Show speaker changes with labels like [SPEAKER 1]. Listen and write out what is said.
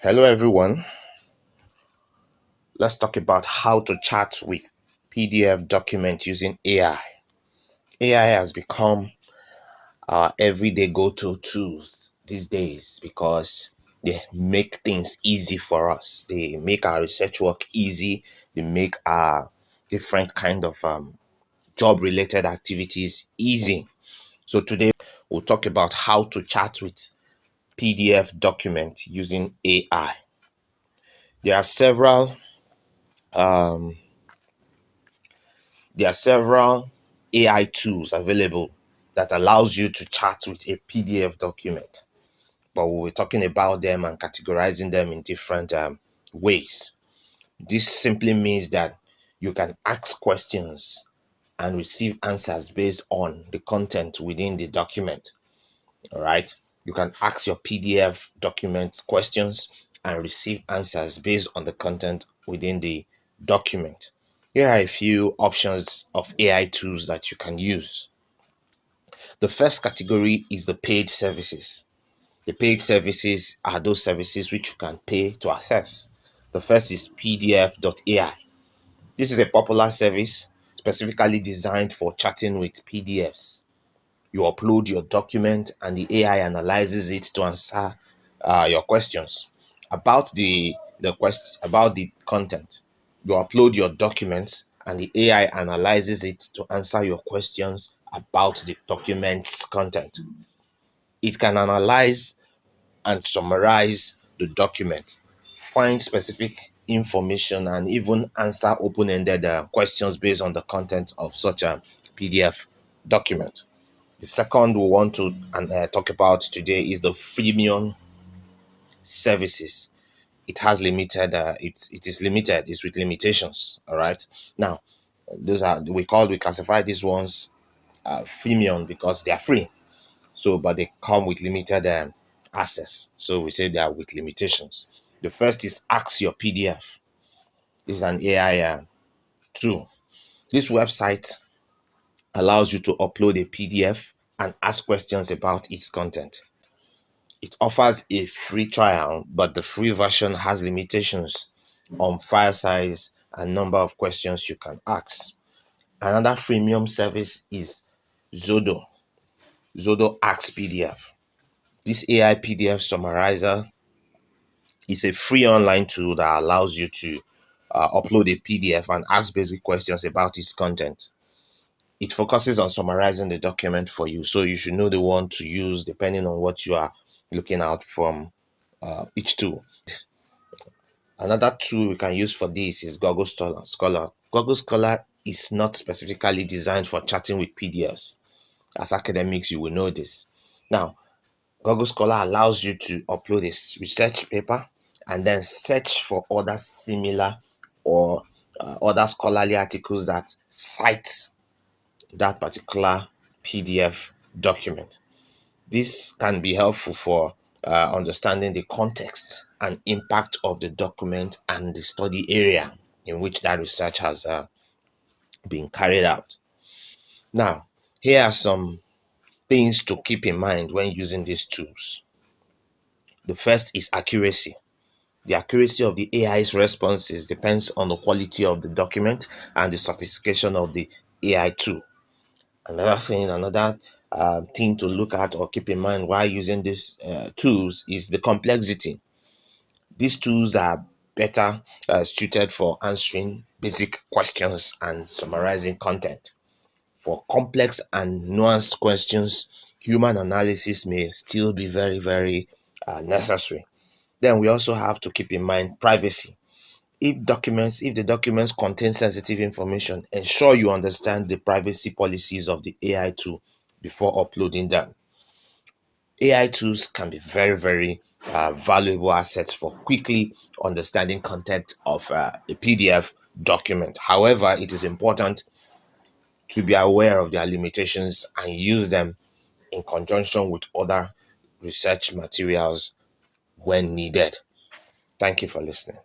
[SPEAKER 1] Hello, everyone. Let's talk about how to chat with PDF document using AI. AI has become our everyday go-to tools these days because they make things easy for us. They make our research work easy. They make our different kind of job-related activities easy. So today we'll talk about how to chat with PDF document using AI. There are several um, There are several AI tools available that allows you to chat with a PDF document, but we'll be talking about them and categorizing them in different ways. This simply means that you can ask questions and receive answers based on the content within the document. All right. You can ask your PDF document questions and receive answers based on the content within the document. Here are a few options of AI tools that you can use. The first category is the paid services. The paid services are those services which you can pay to access. The first is PDF.ai. This is a popular service specifically designed for chatting with PDFs. You upload your document and the AI analyzes it to answer your questions about about the content. You upload your documents and the AI analyzes it to answer your questions about the document's content. It can analyze and summarize the document, find specific information, and even answer open-ended questions based on the content of such a PDF document. The second we want to talk about today is the freemium services. It has limited. It is limited. It's with limitations. All right. Now, those are we classify these ones freemium because they are free. So, but they come with limited access. So we say they are with limitations. The first is Ask Your PDF. This is an AI tool. This website allows you to upload a PDF and ask questions about its content. It offers a free trial, but the free version has limitations on file size and number of questions you can ask. Another freemium service is Zodo. Zodo Ask PDF. This AI PDF summarizer is a free online tool that allows you to upload a PDF and ask basic questions about its content. It focuses on summarizing the document for you, so you should know the one to use depending on what you are looking out from each tool. Another tool we can use for this is Google Scholar. Google Scholar is not specifically designed for chatting with PDFs. As academics, you will know this. Now, Google Scholar allows you to upload a research paper and then search for other similar or other scholarly articles that cite that particular PDF document. This can be helpful for understanding the context and impact of the document and the study area in which that research has been carried out. Now, here are some things to keep in mind when using these tools. The first is accuracy. The accuracy of the AI's responses depends on the quality of the document and the sophistication of the AI tool. Another thing to look at or keep in mind while using these tools is the complexity. These tools are better suited for answering basic questions and summarizing content. For complex and nuanced questions, human analysis may still be very, very necessary. Then we also have to keep in mind privacy. If the documents contain sensitive information, ensure you understand the privacy policies of the AI tool before uploading them. AI tools can be very, very valuable assets for quickly understanding content of a PDF document. However, it is important to be aware of their limitations and use them in conjunction with other research materials when needed. Thank you for listening.